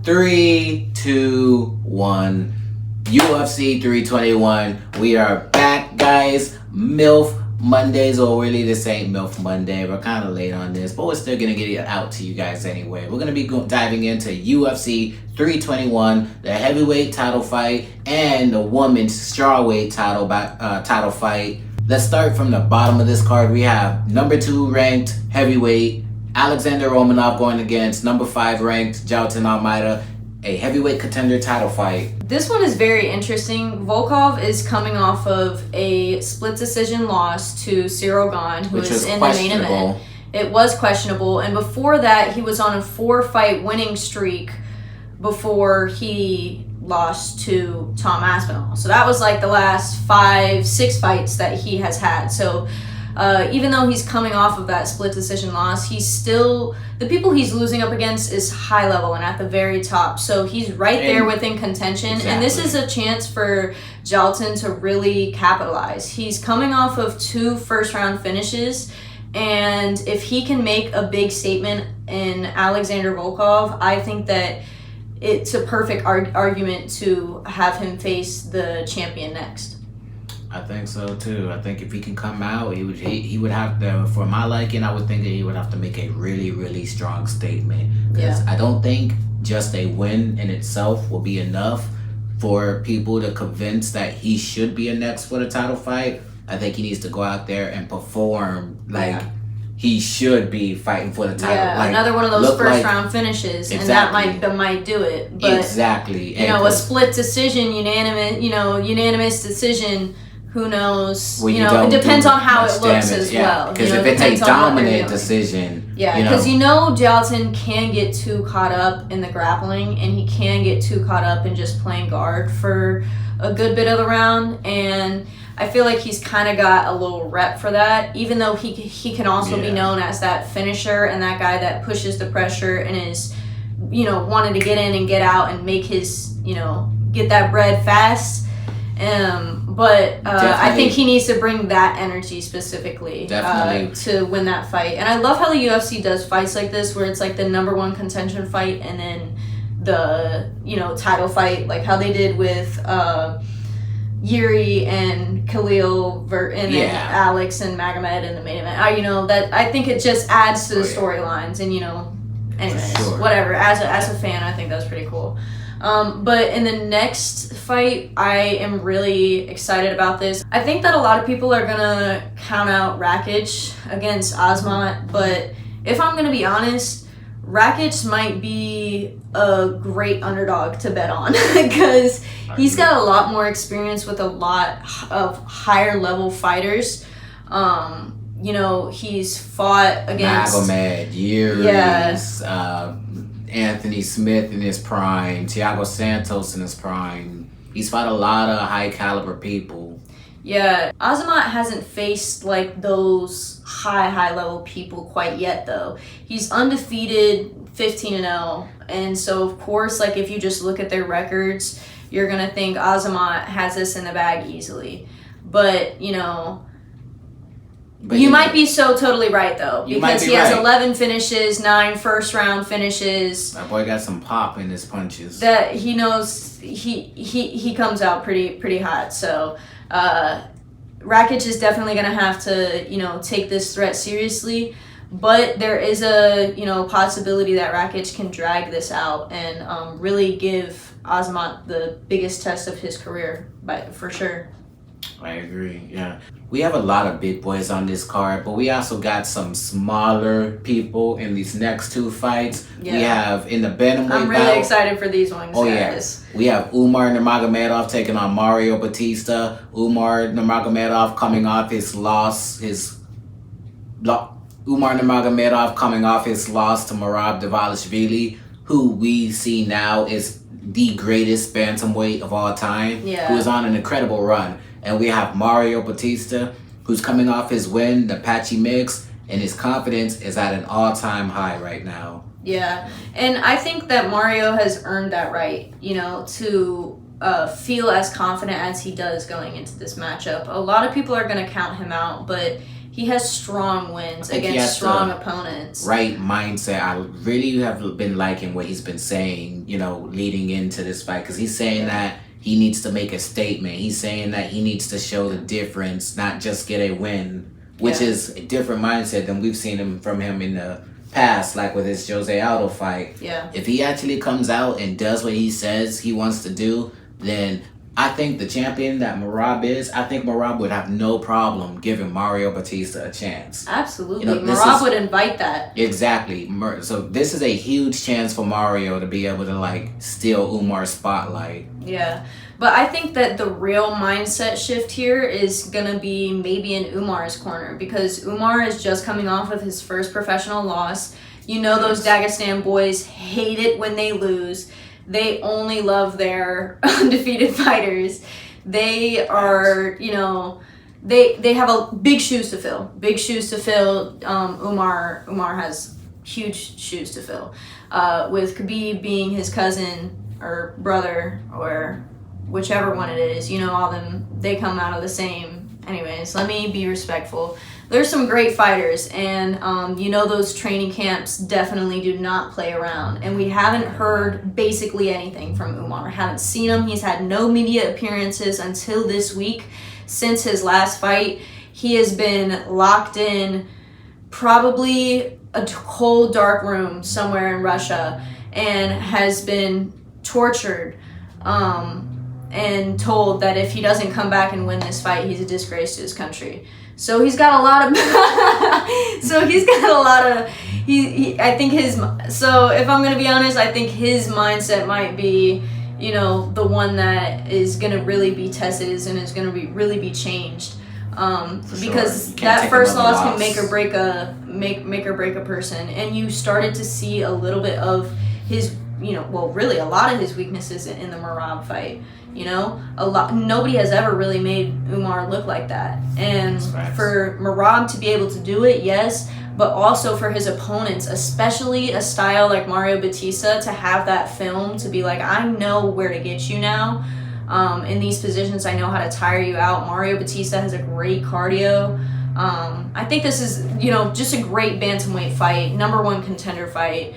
3, 2, 1. UFC 321. We are back, guys. MILF Mondays, or really this ain't MILF Monday. We're kind of late on this, but we're still going to get it out to you guys anyway. We're going to be diving into UFC 321, the heavyweight title fight, and the women's strawweight title fight. Let's start from the bottom of this card. We have number 2 ranked heavyweight Alexander Romanov going against number 5 ranked Jailton Almeida, a heavyweight contender title fight. This one is very interesting. Volkov is coming off of a split decision loss to Cyril Gane, who was in the main event. It was questionable, and before that, he was on a 4-fight winning streak before he lost to Tom Aspinall. So that was like the last 5-6 fights that he has had. So even though he's coming off of that split decision loss, he's still, the people he's losing up against is high level and at the very top. So he's right there within contention. Exactly. And this is a chance for Jailton to really capitalize. He's coming off of 2 first-round finishes. And if he can make a big statement in Alexander Volkov, I think that it's a perfect argument to have him face the champion next. I think so too. I think if he can come out, he would have to, for my liking, I would think that he would have to make a really, really strong statement. Because I don't think just a win in itself will be enough for people to convince that he should be a next for the title fight. I think he needs to go out there and perform like he should be fighting for the title. Yeah, like, another one of those first round finishes, and that might do it. But, exactly. A split decision, unanimous decision. Who knows? It depends on how it looks as well. Because if it's a dominant decision, because Jailton can get too caught up in the grappling, and he can get too caught up in just playing guard for a good bit of the round, and I feel like he's kind of got a little rep for that, even though he can also be known as that finisher and that guy that pushes the pressure and is, wanting to get in and get out and make his, get that bread fast. But I think he needs to bring that energy specifically to win that fight. And I love how the UFC does fights like this, where it's like the number 1 contention fight and then the title fight, like how they did with Yuri and Khalil and then Alex and Magomed in the main event. That I think it just adds to the storylines, and anyways, whatever. As a fan, I think that's pretty cool. But in the next fight, I am really excited about this. I think that a lot of people are gonna count out Rakic against Azamat, but if I'm gonna be honest, Rakic might be a great underdog to bet on because he's got a lot more experience with a lot of higher level fighters. He's fought against Magomed, Yuri, Anthony Smith in his prime, Thiago Santos in his prime. He's fought a lot of high caliber people. Yeah, Azamat hasn't faced like those high level people quite yet though. He's undefeated, 15-0, and so of course, like if you just look at their records, you're gonna think Azamat has this in the bag easily. But you might be so totally right though, because he has 11 finishes, 9 first-round finishes. That boy got some pop in his punches. That he knows he comes out pretty hot. So Rakic is definitely gonna have to take this threat seriously. But there is a possibility that Rakic can drag this out and really give Azamat the biggest test of his career, for sure. I agree, yeah. We have a lot of big boys on this card, but we also got some smaller people in these next 2 fights. Yeah. We have in the bantamweight I'm really excited for these ones, guys. Yeah. We have Umar Nurmagomedov taking on Mario Batista. Umar Nurmagomedov coming off his loss, to Merab Dvalishvili, who we see now is the greatest bantamweight of all time, who is on an incredible run. And we have Mario Batista, who's coming off his win, the Apache Mix, and his confidence is at an all-time high right now. Yeah, and I think that Mario has earned that right, to feel as confident as he does going into this matchup. A lot of people are going to count him out, but he has strong wins against strong opponents. Right mindset. I really have been liking what he's been saying, leading into this fight, because he's saying that he needs to make a statement. He's saying that he needs to show the difference, not just get a win, which is a different mindset than we've seen from him in the past, like with his Jose Aldo fight. Yeah. If he actually comes out and does what he says he wants to do, then I think the champion that Merab is, I think Merab would have no problem giving Mario Batista a chance. Absolutely. Merab would invite that. Exactly. So this is a huge chance for Mario to be able to steal Umar's spotlight. Yeah. But I think that the real mindset shift here is going to be maybe in Umar's corner, because Umar is just coming off of his first professional loss. Those Dagestan boys hate it when they lose. They only love their undefeated fighters. They are, they have a big shoes to fill. Big shoes to fill. Umar has huge shoes to fill. With Khabib being his cousin or brother or whichever one it is, all them, they come out of the same. Anyways, let me be respectful. There's some great fighters, and those training camps definitely do not play around. And we haven't heard basically anything from Umar. Haven't seen him. He's had no media appearances until this week. Since his last fight, he has been locked in probably a cold, dark room somewhere in Russia and has been tortured and told that if he doesn't come back and win this fight, he's a disgrace to his country. So he's got a lot of I think so if I'm going to be honest, I think his mindset might be, the one that is going to really be tested and is going to really be changed. Because that first loss can make or break a person. And you started to see a little bit of his, really a lot of his weaknesses in the Merab fight. Nobody has ever really made Umar look like that. And for Merab to be able to do it, yes, but also for his opponents, especially a style like Mario Batista, to have that film to be like, I know where to get you now. In these positions, I know how to tire you out. Mario Batista has a great cardio. I think this is, just a great bantamweight fight, number one contender fight.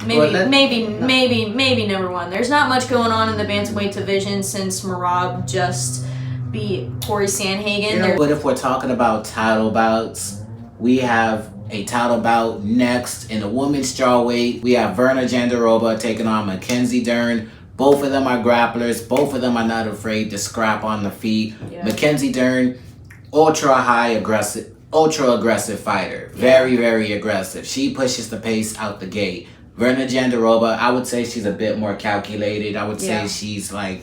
Maybe number one. There's not much going on in the bantamweight division since Merab just beat Corey Sandhagen. But if we're talking about title bouts, we have a title bout next in the women's strawweight. We have Verna Jandiroba taking on Mackenzie Dern. Both of them are grapplers. Both of them are not afraid to scrap on the feet. Yeah. Mackenzie Dern, ultra aggressive fighter. Very, very aggressive. She pushes the pace out the gate. Verna Jandiroba, I would say she's a bit more calculated. I would say she's a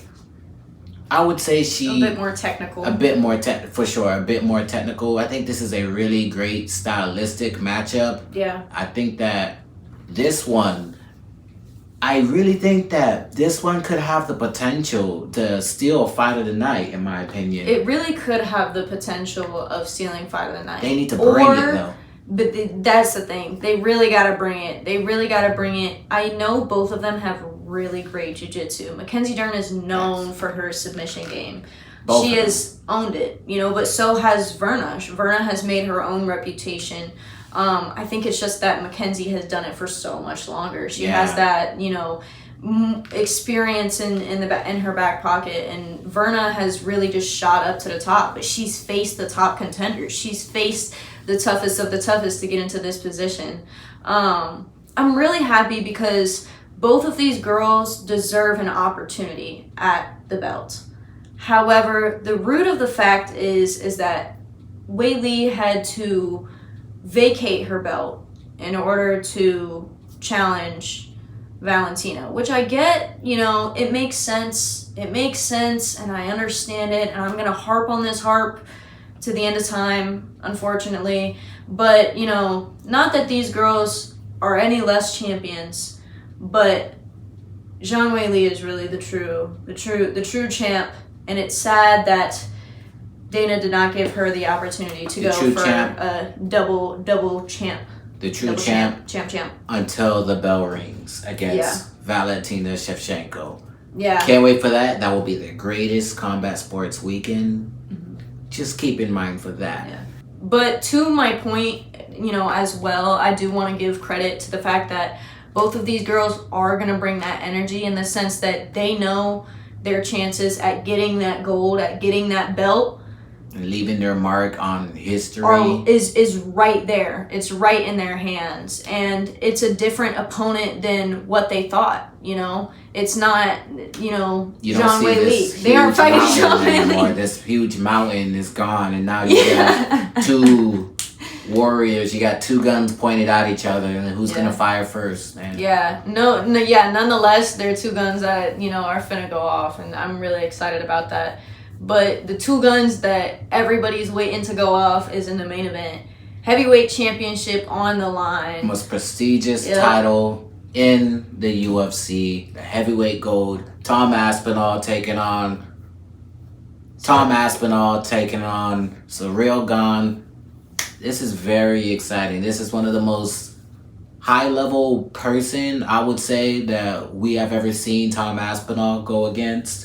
bit more technical. For sure. A bit more technical. I think this is a really great stylistic matchup. Yeah. I think that I really think that this one could have the potential to steal fight of the night, in my opinion. It really could have the potential of stealing fight of the night. They need to bring it, though. But that's the thing. They really got to bring it. I know both of them have really great jiu-jitsu. Mackenzie Dern is known for her submission game. She has owned it, but so has Verna. Verna has made her own reputation. I think it's just that Mackenzie has done it for so much longer. She has that, experience in her back pocket, and Verna has really just shot up to the top. But she's faced the top contenders. She's faced the toughest of the toughest to get into this position. I'm really happy because both of these girls deserve an opportunity at the belt. However, the root of the fact is that Weili had to vacate her belt in order to challenge Valentina, which I get, it makes sense, and I understand it, and I'm going to harp on this to the end of time, unfortunately, but, not that these girls are any less champions, but Zhang Weili is really the true champ, and it's sad that Dana did not give her the opportunity to go for a double champ. The true champ. Until the bell rings against Valentina Shevchenko. Yeah. Can't wait for that. That will be the greatest combat sports weekend. Mm-hmm. Just keep in mind for that. Yeah. But to my point, as well, I do want to give credit to the fact that both of these girls are going to bring that energy in the sense that they know their chances at getting that gold, at getting that belt, and leaving their mark on history is right there. It's right in their hands, and it's a different opponent than what they thought. It's not Zhang Weili. They aren't fighting Zhang Weili. This huge mountain is gone, and now you got two warriors. You got two guns pointed at each other, and who's gonna fire first, man? Yeah, no, yeah. Nonetheless, they're two guns that are finna go off, and I'm really excited about that. But the two guns that everybody's waiting to go off is in the main event. Heavyweight championship on the line. Most prestigious title in the UFC. The heavyweight gold. Tom Aspinall taking on Ciryl Gane. This is very exciting. This is one of the most high-level person, I would say, that we have ever seen Tom Aspinall go against.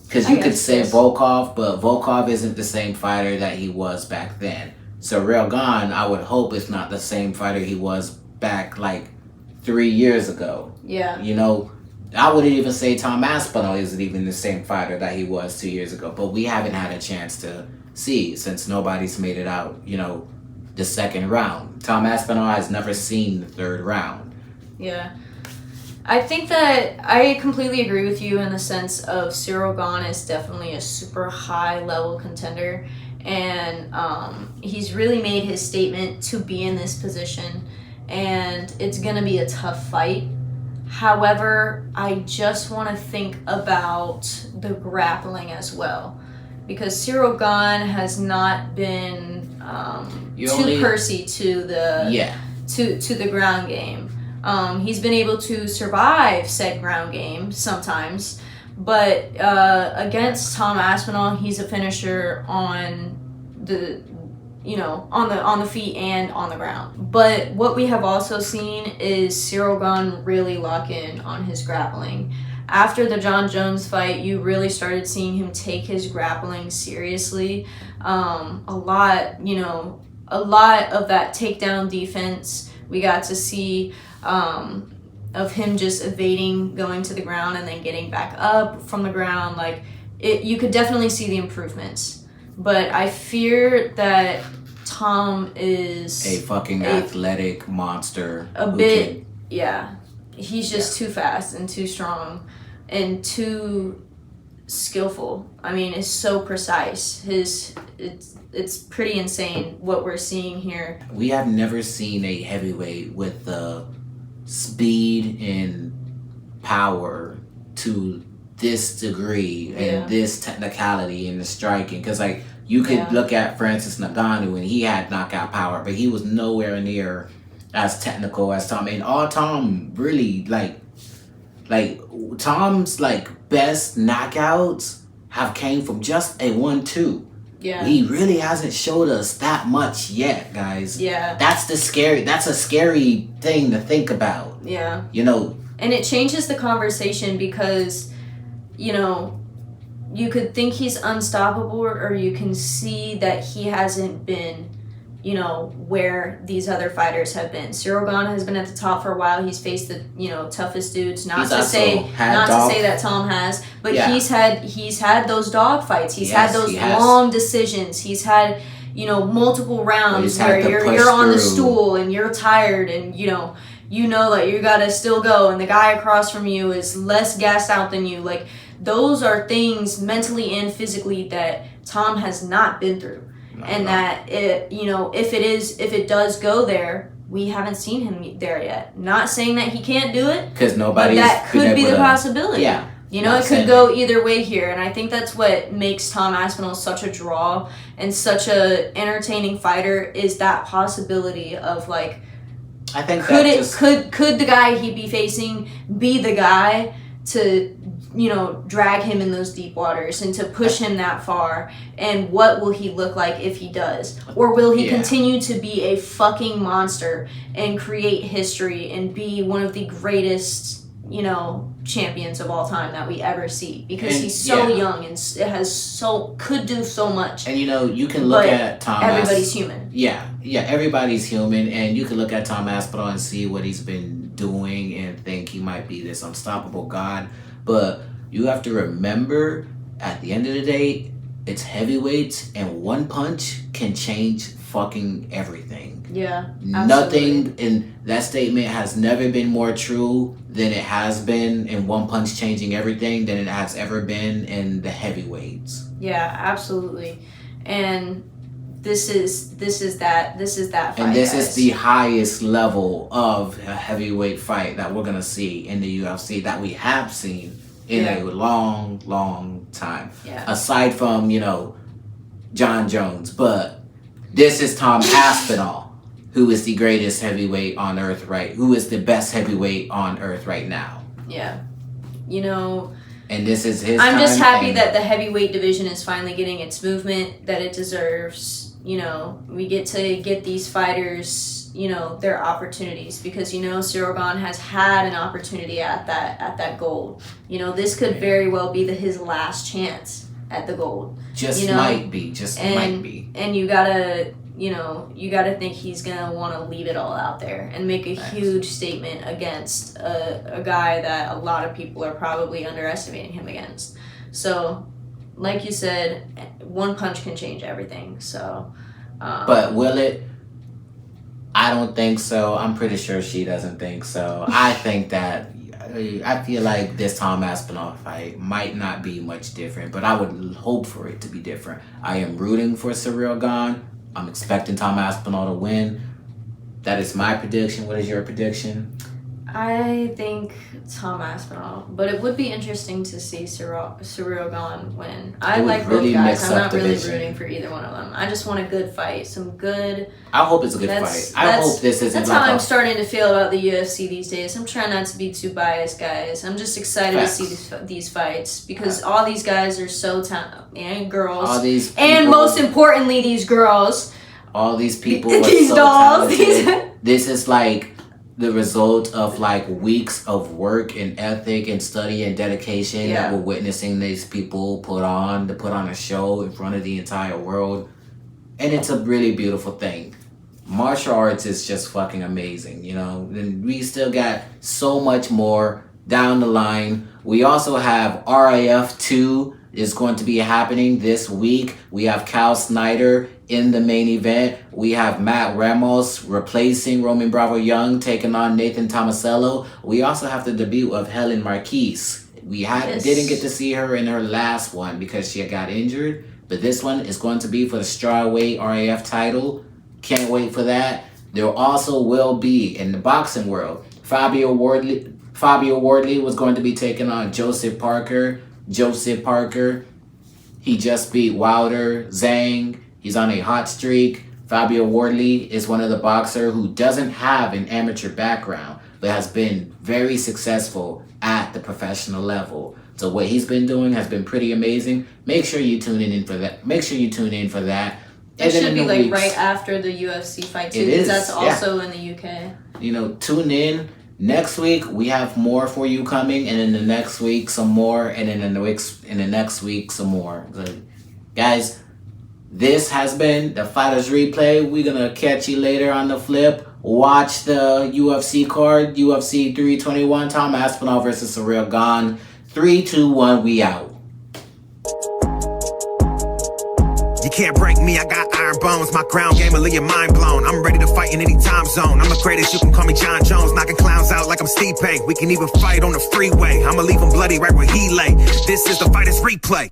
Because you could say Volkov, but Volkov isn't the same fighter that he was back then. Ciryl Gane, I would hope, is not the same fighter he was back, 3 years ago. Yeah. I wouldn't even say Tom Aspinall isn't even the same fighter that he was 2 years ago. But we haven't had a chance to see since nobody's made it out, the second round. Tom Aspinall has never seen the third round. Yeah. I think that I completely agree with you in the sense of Ciryl Gane is definitely a super high level contender, and he's really made his statement to be in this position, and it's going to be a tough fight. However, I just want to think about the grappling as well, because Ciryl Gane has not been too pursy to the ground game. He's been able to survive said ground game sometimes, but against Tom Aspinall, he's a finisher on the on the feet and on the ground. But what we have also seen is Ciryl Gane really lock in on his grappling. After the John Jones fight, you really started seeing him take his grappling seriously. A lot of that takedown defense we got to see. Of him just evading going to the ground and then getting back up from the ground. You could definitely see the improvements. But I fear that Tom is a fucking athletic monster. He's just too fast and too strong and too skillful. I mean, it's so precise. It's pretty insane what we're seeing here. We have never seen a heavyweight with the speed and power to this degree and this technicality in the striking. Because you could look at Francis Ngannou and he had knockout power, but he was nowhere near as technical as Tom. And all Tom really Tom's best knockouts have came from just a 1-2. Yeah. He really hasn't showed us that much yet, guys. Yeah. That's a scary thing to think about. Yeah. And it changes the conversation because, you could think he's unstoppable, or you can see that he hasn't been, where these other fighters have been. Ciryl Gane has been at the top for a while. He's faced the, toughest dudes. Not to say that Tom has, but he's had those dog fights. He's had those long decisions. He's had, multiple rounds where you're on the stool and you're tired and that you gotta still go, and the guy across from you is less gassed out than you. Those are things mentally and physically that Tom has not been through. That if it does go there, we haven't seen him there yet. Not saying that he can't do it, because nobody. That could be the possibility. Yeah, it could go either way here, and I think that's what makes Tom Aspinall such a draw and such a entertaining fighter, is that possibility of I think could the guy he'd be facing be the guy to drag him in those deep waters and to push him that far, and what will he look like if he does? Or will he continue to be a fucking monster and create history and be one of the greatest champions of all time that we ever see, because he's so young and could do so much. And you can look at Tom. Everybody's human. Yeah, everybody's human, and you can look at Tom Aspinall and see what he's been doing and think he might be this unstoppable god. But you have to remember, at the end of the day, it's heavyweights, and one punch can change fucking everything. Yeah, nothing in that statement has never been more true than it has been in one punch changing everything than it has ever been in the heavyweights. Yeah, absolutely. And this is that fight. And this is the highest level of a heavyweight fight that we're gonna see in the UFC, that we have seen in a long time. Yeah. Aside from John Jones, but this is Tom Aspinall, who is the greatest heavyweight on earth, who is the best heavyweight on earth right now. Yeah. And this is his I'm just happy that the heavyweight division is finally getting its movement that it deserves. We get to get these fighters, their opportunities, because, Cyril Gane has had an opportunity at that gold. This could very well be his last chance at the gold. Might be. And you gotta think he's gonna want to leave it all out there and make a huge statement against a guy that a lot of people are probably underestimating him against. So, like you said, one punch can change everything. So, but will it? I don't think so. I'm pretty sure she doesn't think so. I think that. I feel like this Tom Aspinall fight might not be much different, but I would hope for it to be different. I am rooting for Cyril Gane. I'm expecting Tom Aspinall to win. That is my prediction. What is your prediction? I think Tom Aspinall, but it would be interesting to see Cyril Gane win. I like both guys. I'm not really rooting for either one of them. I just want a good fight. I hope it's a good fight. I hope this isn't. That's how I'm starting to feel about the UFC these days. I'm trying not to be too biased, guys. I'm just excited to see these fights, because all these guys are so talented, and girls. All these people, and most importantly, these girls. All these people are these so dolls. Talented. This is like the result of weeks of work and ethic and study and dedication that we're witnessing these people put on a show in front of the entire world. And it's a really beautiful thing. Martial arts is just fucking amazing, and we still got so much more down the line. We also have RIF 2 is going to be happening this week. We have Cal Snyder in the main event. We have Matt Ramos replacing Roman Bravo Young, taking on Nathan Tomasello. We also have the debut of Helen Marquise. We didn't get to see her in her last one because she got injured, but this one is going to be for the strawweight RAF title. Can't wait for that. There also will be, in the boxing world, Fabio Wardley was going to be taking on Joseph Parker. He just beat Wilder, Zhang. He's on a hot streak. Fabio Wardley is one of the boxers who doesn't have an amateur background, but has been very successful at the professional level. So what he's been doing has been pretty amazing. Make sure you tune in for that. It should be right after the UFC fight too, because that's also in the UK. Tune in. Next week we have more for you coming, and in the next week some more, and in the next week some more. Guys, this has been the Fighters Replay. We're gonna catch you later on the flip. Watch the UFC card, UFC 321, Tom Aspinall versus Cyril Gane. 3, 2, 1, we out. You can't break me, I got iron bones. My ground game will leave your mind blown. I'm ready to fight in any time zone. I'm the greatest, you can call me John Jones. Knocking clowns out like I'm Steve Bank. We can even fight on the freeway. I'ma leave him bloody right where he lay. This is the Fighters Replay.